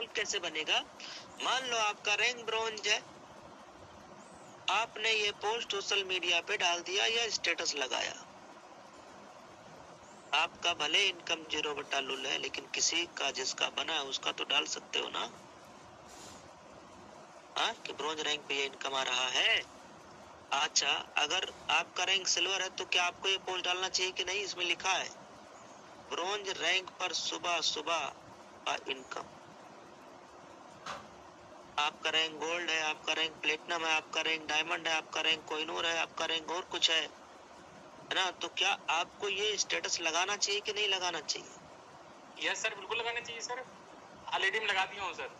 Gold कैसे बनेगा? मान लो आपका रैंक ब्रॉन्ज है, आपने ये पोस्ट सोशल मीडिया पे डाल दिया या स्टेटस लगाया, आपका भले इनकम 0/लुल है, लेकिन किसी का जिसका बना है उसका तो डाल सकते हो ना, हाँ, कि ब्रॉन्ज रैंक पे ये इनकम आ रहा है। अच्छा, अगर आपका रैंक सिल्वर है तो क्या आपको ये पोस्ट डालना चाहिए कि नहीं? इसमें लिखा है ब्रॉन्ज रैंक पर सुबह सुबह का इनकम। आपका रैंक गोल्ड है, आपका रैंक प्लेटिनम है, आपका रैंक डायमंड है, आपका रैंक कोहिनूर है, आपका रैंक और कुछ है ना, तो क्या आपको ये स्टेटस लगाना चाहिए कि नहीं लगाना चाहिए? यस सर, बिल्कुल लगाना चाहिए सर, ऑलरेडी मैं लगा दिया हूँ सर।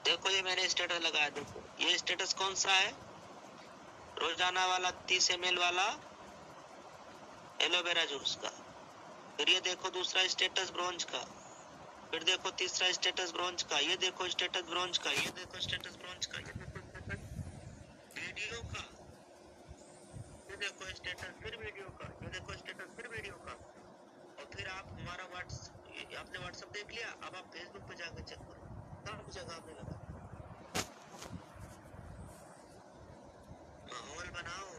देखो ये मैंने स्टेटस लगाया, देखो ये स्टेटस कौन सा है? रोजाना वाला 30 ml वाला एलोवेरा जूस का। फिर ये देखो दूसरा स्टेटस ब्रॉन्ज का, फिर देखो तीसरा स्टेटस ब्रॉन्ज का, ये देखो स्टेटस ब्रॉन्ज का, ये देखो स्टेटस ब्रॉन्ज का, ये देखो स्टेटस वीडियो का, ये देखो स्टेटस फिर वीडियो का, ये देखो स्टेटस फिर वीडियो का। और फिर आप हमारा आपने व्हाट्सएप देख लिया, अब आप फेसबुक पे जाकर चेक करो, सब जगह पे लगा। माहौल बनाओ,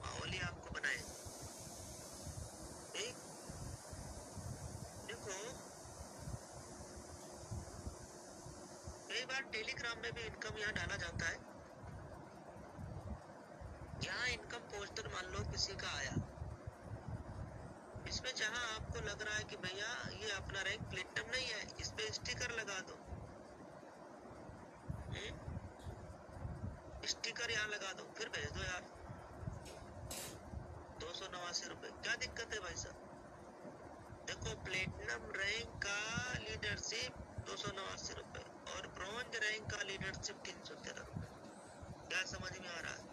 माहौल ही आपको बनाए। ठीक, देखो कई बार टेलीग्राम में भी इनकम यहाँ डाला जाता है। यहाँ इनकम पोस्टर मान लो किसी का आया, इसमें जहां आपको लग रहा है कि भैया ये अपना रैंक प्लेटिनम नहीं है, इस पे स्टिकर लगा दो, स्टिकर यहाँ लगा दो, फिर भेज दो यार। 289 रुपए, क्या दिक्कत है भाई साहब? देखो प्लेटिनम रैंक का लीडरशिप 289 रुपए और ब्रॉन्ज रैंक का लीडरशिप 313 रुपए। क्या समझ में आ रहा है?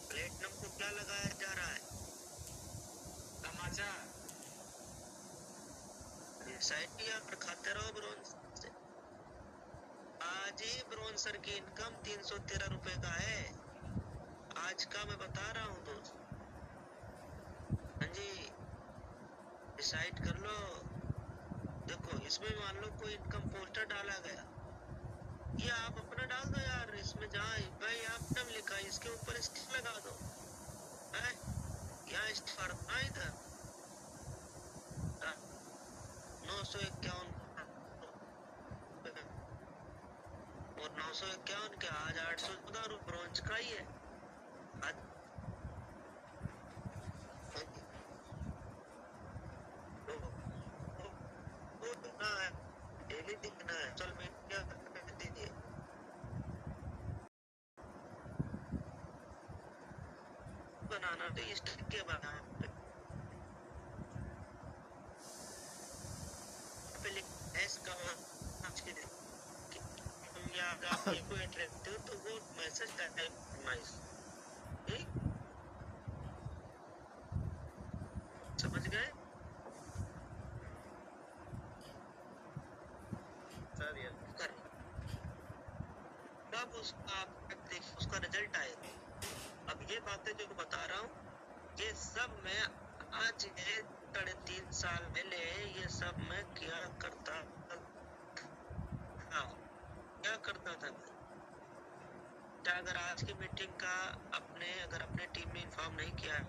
प्लेटिनम को क्या लगाया जा रहा है? तमाचा। साइड किया और खाते रहो ब्रॉन्ज से। आज ही ब्रॉन्ज सर की इनकम 313 रुपए का है, आज का मैं बता रहा हूँ दोस्त। हाँ जी, डिसाइड कर लो। देखो इसमें मान लो कोई इनकम पोस्टर डाला गया, ये आप अपना डाल दो यार, इसमें जहाँ भाई आपने लिखा है इसके ऊपर स्टिक लगा दो, है यहाँ स्टार इधर 951 और 951 के आज 814 ब्रॉन्ज का ही है। आज दिखना है, डेली दिखना है, सोशल मीडिया पे दीजिए। बनाना तो स्टिक के बना पे एस का आज के दिन या आप को इंटरेस्ट हो तो वो मैसेज करता है नाइस। ठीक, समझ गए सर? ये कर तब उसका आप देखिए उसका रिजल्ट आएगा। अब ये बातें जो बता रहा हूँ ये सब मैं आज 3.5 साल पहले ये सब मैं क्या करता था, क्या करता था भाई। क्या अगर आज की मीटिंग का अगर अपने टीम में इन्फॉर्म नहीं किया है,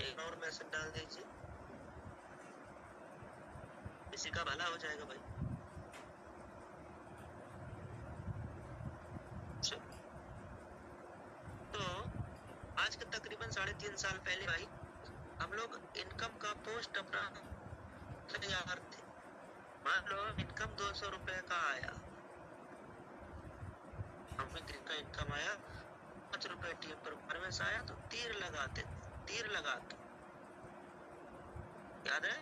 एक और मैसेज डाल दीजिए, किसी का भला हो जाएगा भाई। तो आज के तकरीबन 3.5 साल पहले भाई हम लोग इनकम का पोस्ट अपना तैयार थे। मान लो इनकम 200 रुपए का आया, हमें का इनकम आया 5 रुपए टीम पर में आया तो तीर लगाते, तीर लगा के, याद है?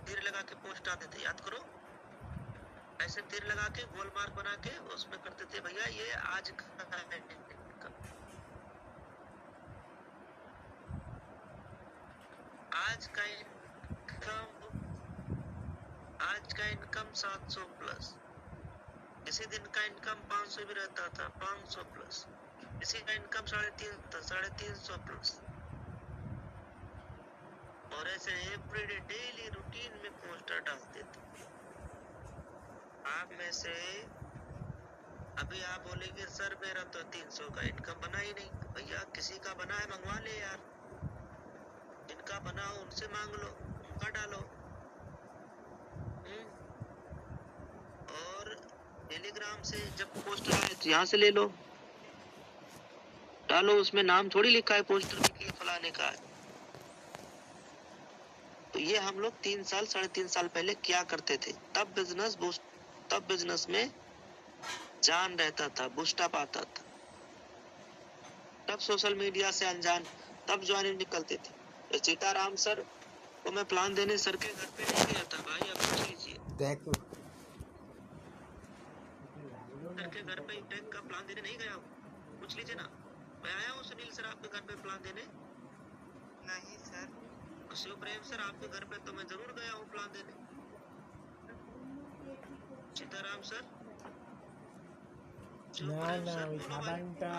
तीर लगा के पोस्ट आते थे, याद करो। ऐसे तीर लगा के गोल मार्क बना के उसमें करते थे भैया ये आज का इनकम। आज का इनकम 700 प्लस, किसी दिन का इनकम 500 भी रहता था, 500 प्लस, किसी का इनकम 350 था, 350 प्लस। और ऐसे एवरीडे डेली रूटीन में पोस्टर डालते थे। आप में से अभी आप बोलेंगे सर मेरा तो 300 का इनकम बना ही नहीं। भैया किसी का बना है मंगवा ले यार, जिनका बना हो उनसे मांग लो, उनका डालो। और टेलीग्राम से जब पोस्टर आए तो यहाँ से ले लो, डालो, उसमें नाम थोड़ी लिखा है पोस्टर में कि फलाने का है। तो ये हम लोग 3 साल 3.5 साल पहले क्या करते थे, तब बिजनेस में जान रहता था, बूस्टअप आता था, तब सोशल मीडिया से अनजान, तब ज्वाइनिंग निकलते थे। सीताराम सर को मैं प्लान देने सर के घर पे नहीं गया था भाई, अब पूछ लीजिए। देखो सर के घर पे टेक का प्लान देने नहीं गया हूँ, पूछ लीजिए ना। मैं आया हूँ सुनील सर आपके घर पे प्लान देने? नहीं सर। शिव प्रेम सर आपके घर पे तो मैं जरूर गया हूँ प्लान देने। सीताराम सर, ना ना ওই সাবানটা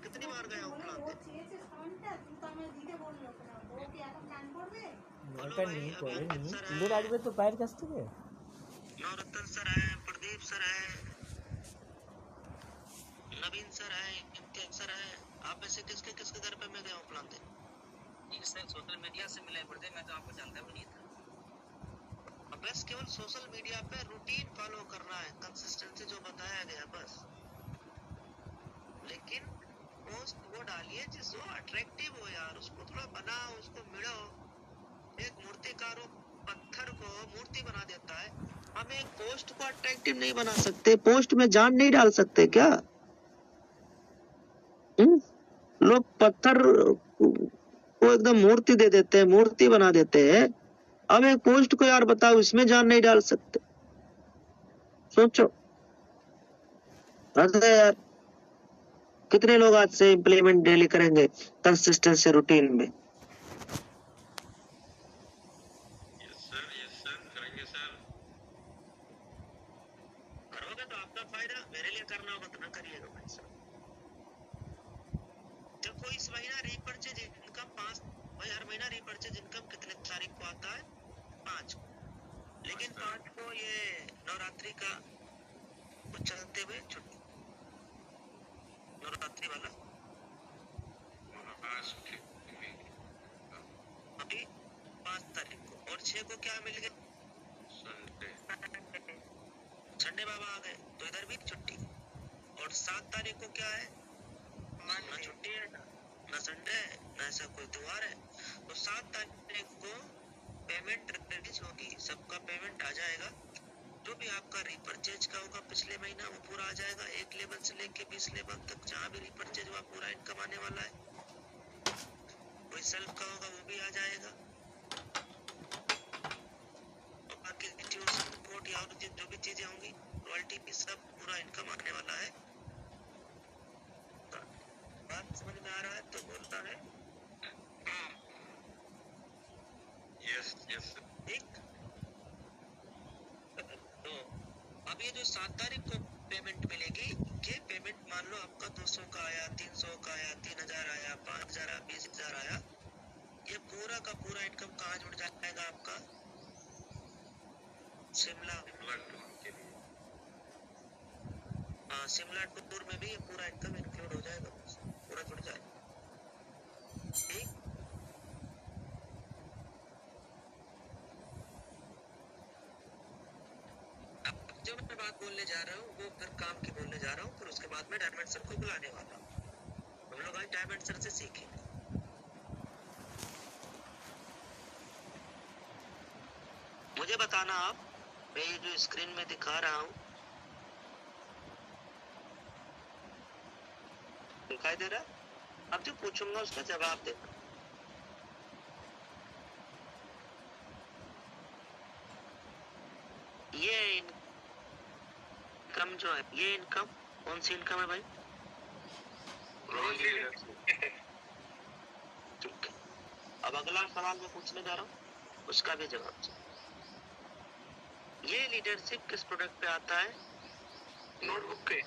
कितनी बार गया हूँ प्लान देने? দরকার নেই করেনি তুলে রাখবে তো পায়ের কাছ থেকে। नवरत्न सर है, प्रदीप सर है, नवीन सर है, इम्तियाज सर है। आप में से किसके किसके घर पे मैं गया हूँ प्लान देने? सर सोशल मीडिया से मिले पड़ते, मैं तो आपको जानता भी नहीं था। बस केवल सोशल मीडिया पे रूटीन फॉलो करना है, कंसिस्टेंसी जो बताया गया बस। लेकिन पोस्ट वो डालिए जिसको अट्रैक्टिव हो यार, उसको थोड़ा बनाओ, उसको मिड़ो। एक मूर्तिकार पत्थर को मूर्ति बना देता है, हम एक पोस्ट को अट्रैक्टिव नहीं बना सकते, पोस्ट में जान नहीं डाल सकते क्या? लोग पत्थर को एकदम मूर्ति दे देते हैं, मूर्ति बना देते हैं। अब एक पोस्ट को यार बताओ, इसमें जान नहीं डाल सकते? सोचो यार, कितने लोग आज से इम्प्लीमेंट डेली करेंगे कंसिस्टेंसी रूटीन में? यस सर करेंगे सर। करोगे तो आपका फायदा, मेरे लिए करना होगा तो ना करिएगा भाई साहब। देखो इस महीना रीपर्चेज इनकम 5, भाई हर महीना रीपर्चेज इनकम कितने तारीख को आता है? 5 को। लेकिन 5 को ये नवरात्रि का चलते हुए छुट्टी, नवरात्रि वाला अभी 5 तारीख को, और 6 को क्या मिल गया? संडे बाबा आ गए तो इधर भी छुट्टी। और 7 तारीख को क्या है? ना छुट्टी है ना संडे है ना ऐसा कोई त्योहार है। तो 7 तारीख को पेमेंट रिलीज होगी, सबका पेमेंट आ जाएगा। जो भी आपका रीपर्चेज का होगा पिछले महीना वो पूरा आ जाएगा, 1 लेवल से लेके 20 लेवल तक जहाँ भी रीपर्चेज हुआ पूरा इनकम आने वाला है। कोई सेल्फ का होगा वो भी आ जाएगा, और बाकी सपोर्ट या जो भी चीजें होंगी रॉयल्टी भी सब पूरा इनकम आने वाला है। बात समझ में आ रहा है तो बोलता है यस ठीक। तो अब ये जो 7 तारीख को पेमेंट मिलेगी, ये पेमेंट मान लो आपका 200 का आया, 300 का आया, 3000 आया, 5000 आया, 20000 आया, ये पूरा का पूरा इनकम कहाँ जुड़ जाएगा आपका? शिमला शिमला टूर में भी ये पूरा इनकम इंक्लूड हो जाएगा, पूरा जुड़ जाएगा। ठीक। अब जो मैं बात बोलने जा रहा हूँ वो फिर काम की बोलने जा रहा हूँ, फिर उसके बाद में डायमंड सर को बुलाने वाला हूँ। हम लोग आज डायमंड सर से सीखेंगे। मुझे बताना आप, मैं ये जो स्क्रीन में दिखा रहा हूँ दिखाई दे रहा है? अब जो पूछूंगा उसका जवाब देना। ये इनकम जो है, ये इनकम कौन सी इनकम है भाई? ठीक है। अब अगला सवाल मैं पूछने जा रहा हूँ, उसका भी जवाब चाहिए। ये लीडरशिप किस प्रोडक्ट पे आता है? नोटबुक पे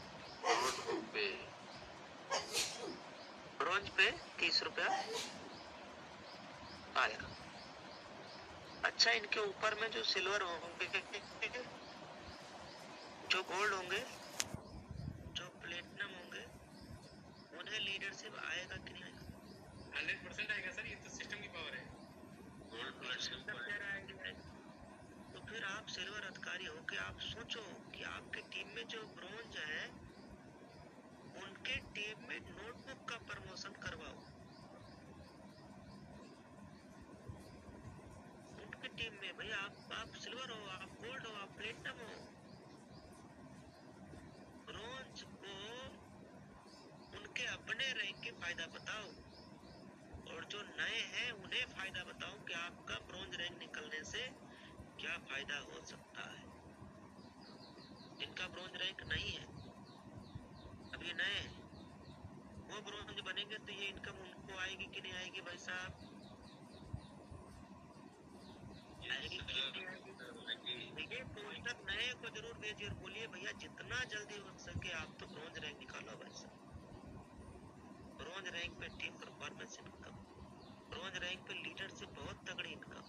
ब्रॉन्ज पे 30 रुपया आया। अच्छा, इनके ऊपर में जो सिल्वर होंगे, जो गोल्ड होंगे, जो प्लेटिनम होंगे, उन्हें लीडरशिप आएगा कि नहीं आएगा? 100% आएगा सर, ये तो सिस्टम की पावर है। तो फिर आप सिल्वर अधिकारी हो के आप सोचो कि आपकी टीम में जो ब्रोंज है उनके टीम में नोटबुक का प्रमोशन करवाओ। उनकी टीम में भाई आप सिल्वर हो, आप गोल्ड हो, आप प्लेटिनम हो, ब्रोंज को उनके अपने रैंक के फायदा बताओ, और जो नए हैं उन्हें फायदा बताओ कि आपका ब्रोंज रैंक निकलने से क्या फायदा हो सकता है। जिनका ब्रोंज रैंक नहीं है, अब ये नए हैं, वो ब्रोंज बनेंगे तो ये इनकम उनको आएगी कि नहीं आएगी भाई साहब? आएगी कि नहीं आएगी? देखिए, पोस्टर नए को जरूर भेजिए और बोलिए भैया जितना जल्दी हो सके आप तो ब्रोंज रैंक निकालो भाई साहब। ब्रोंज रैंक पे team performance income, bronze rank पे लीडरशिप बहुत तगड़ी इनकम।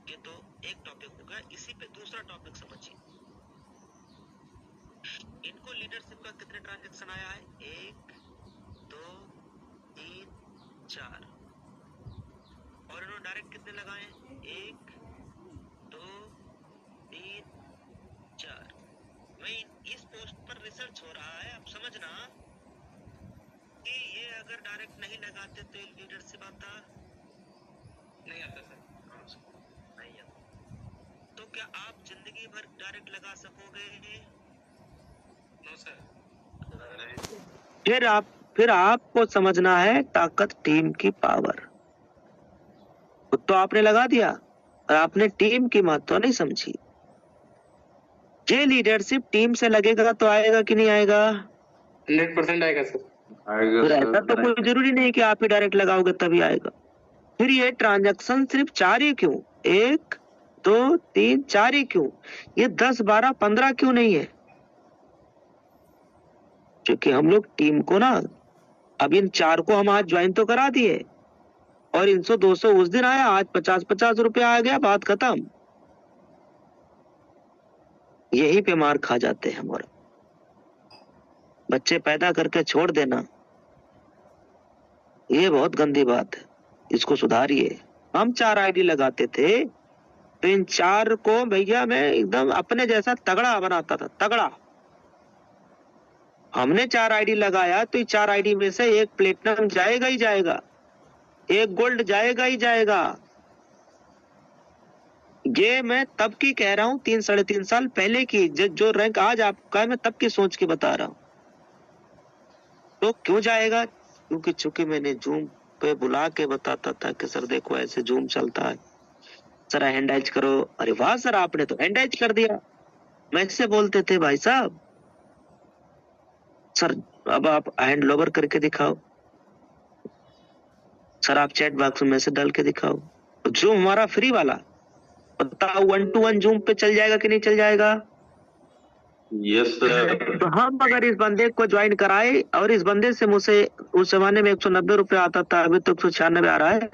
ये तो एक टॉपिक होगा। इसी पे दूसरा टॉपिक समझिए। इनको लीडरशिप का कितने ट्रांजैक्शन आया है? 1 2 3 4, और इन्होंने डायरेक्ट कितने लगाए? 1 2 3 4। वही इस पोस्ट पर रिसर्च हो रहा है। अब समझना कि ये अगर डायरेक्ट नहीं लगाते तो लीडरशिप आता नहीं आता सर। नहीं आता। तो क्या आप जिंदगी भर डायरेक्ट लगा सकोगे? No sir. फिर आपको समझना है ताकत टीम की पावर। तो आपने लगा दिया और आपने टीम की महत्व नहीं समझी। ये लीडरशिप टीम से लगेगा तो आएगा कि नहीं आएगा? 100% आएगा सर। फिर ऐसा तो कोई जरूरी नहीं कि आप ही डायरेक्ट लगाओगे तभी आएगा। फिर ये ट्रांजैक्शन सिर्फ 4 ही क्यों? 1 2 3 4 ही क्यों? ये 10 12 15 क्यों नहीं है? क्योंकि हम लोग टीम को ना, अब इन 4 को हम आज ज्वाइन तो करा दिए और 300 200 उस दिन आया, आज 50-50 रुपया आ गया, बात खत्म। यही पे मार खा जाते हैं हमारा। बच्चे पैदा करके छोड़ देना, ये बहुत गंदी बात है, इसको सुधारिए। हम 4 आईडी लगाते थे तो इन 4 को भैया मैं एकदम अपने जैसा तगड़ा बनाता था, तगड़ा। हमने 4 आईडी लगाया तो 4 आईडी में से एक प्लेटिनम जाएगा ही जाएगा, एक गोल्ड जाएगा ही जाएगा। ये मैं तब की कह रहा हूँ, 3-3.5 साल पहले की, जो रैंक आज आपका है मैं तब की सोच के बता रहा हूँ। तो क्यों जाएगा? क्योंकि चूंकि मैंने जूम पे बुला के बताता था कि सर देखो ऐसे जूम चलता है, सर हैंड करो। अरे वाह सर, आपने तो हैंड कर दिया। मैं से बोलते थे भाई साहब, सर अब आप हैंड लोवर करके दिखाओ, सर आप चैट बॉक्स में मैसेज डाल के दिखाओ। जूम हमारा फ्री वाला, बताओ 1-to-1 जूम पे चल जाएगा कि नहीं चल जाएगा? Yes sir. तो हम अगर इस बंदे को ज्वाइन कराए और इस बंदे से मुझे उस जमाने में 190 रुपए आता था, अभी तो 196 आ रहा है,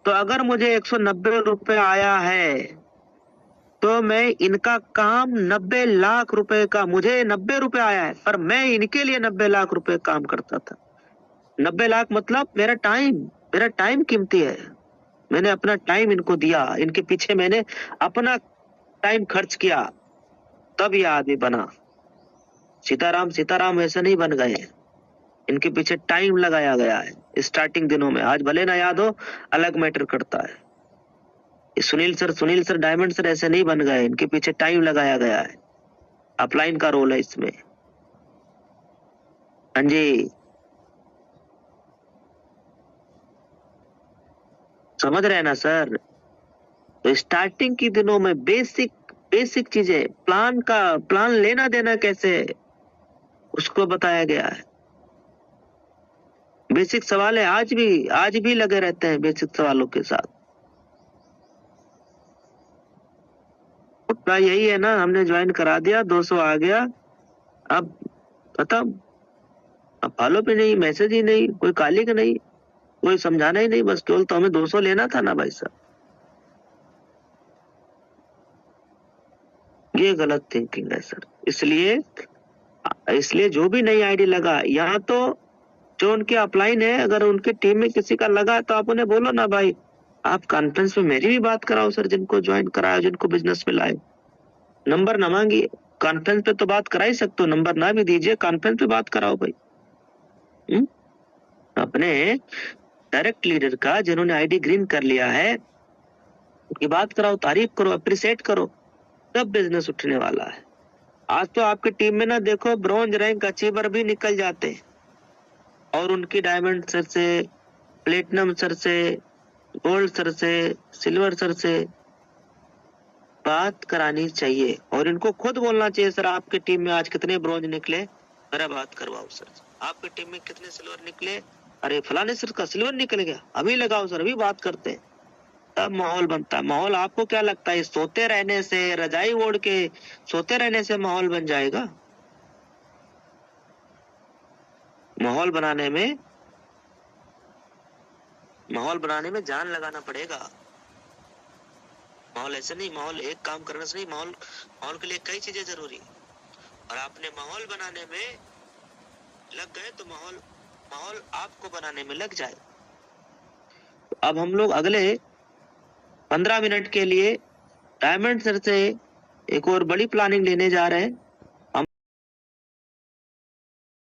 तो अगर मुझे 190 रुपए आया है तो मैं इनका काम 90 लाख रुपए का, मुझे 90 रुपए आया है पर मैं इनके लिए 90 लाख रुपए काम करता था। 90 लाख मतलब मेरा टाइम कीमती है। मैंने अपना टाइम इनको दिया, इनके पीछे मैंने अपना टाइम खर्च किया, तब यह आदमी बना। सीताराम ऐसे नहीं बन गए, इनके पीछे टाइम लगाया गया है स्टार्टिंग दिनों में। आज भले ना याद हो, अलग मैटर करता है। सुनील सर डायमंड सर ऐसे नहीं बन गए, इनके पीछे टाइम लगाया गया है। अपलाइन का रोल है इसमें। हाँ जी, समझ रहे हैं ना सर? तो स्टार्टिंग के दिनों में बेसिक चीजें, प्लान लेना देना कैसे, उसको बताया गया है। बेसिक सवाल है, आज भी लगे रहते हैं बेसिक सवालों के साथ। उतना यही है ना, हमने ज्वाइन करा दिया, 200 आ गया, अब खत्म। अब फॉलो भी नहीं, मैसेज ही नहीं, कोई कॉलिंग नहीं, कोई समझाना ही नहीं, बस केवल तो हमें 200 लेना था ना भाई साहब। ये गलत थिंकिंग है सर। इसलिए जो भी नई आईडी लगा, यहाँ तो जो उनके अपलाइन है, अगर उनके टीम में किसी का लगा तो आप उन्हें बोलो ना भाई, आप कॉन्फ्रेंस में मेरी भी बात कराओ सर, जिनको ज्वाइन कराया, जिनको बिजनेस में लाए। नंबर ना मांगिए, कॉन्फ्रेंस पे तो बात करा ही सकते हो, नंबर ना भी दीजिए, कॉन्फ्रेंस पे बात कराओ भाई। अपने डायरेक्ट लीडर का, जिन्होंने आईडी ग्रीन कर लिया है, उनकी बात कराओ, तारीफ करो, अप्रिशिएट करो, तब बिजनेस उठने वाला है। आज तो आपकी टीम में ना देखो, ब्रॉन्ज रैंक अचीवर भी निकल जाते हैं, और उनकी डायमंड सर से, प्लेटिनम सर से, गोल्ड सर से, सिल्वर सर से बात करानी चाहिए, और इनको खुद बोलना चाहिए, सर आपकी टीम में आज कितने ब्रॉन्ज निकले, मेरा बात करवाओ सर। आपकी टीम में कितने सिल्वर निकले, अरे फलाने सर का सिल्वर निकल गया, अभी लगाओ सर, अभी बात करते हैं। तब माहौल बनता है। माहौल आपको क्या लगता है सोते रहने से, रजाई ओढ़ के सोते रहने से माहौल बन जाएगा? माहौल बनाने में जान लगाना पड़ेगा। माहौल ऐसे नहीं, माहौल एक काम करने से नहीं, माहौल के लिए कई चीजें जरूरी, और आपने माहौल बनाने में लग गए तो माहौल आपको बनाने में लग जाए। अब हम लोग अगले 15 मिनट के लिए डायमंड सर से एक और बड़ी प्लानिंग लेने जा रहे हैं।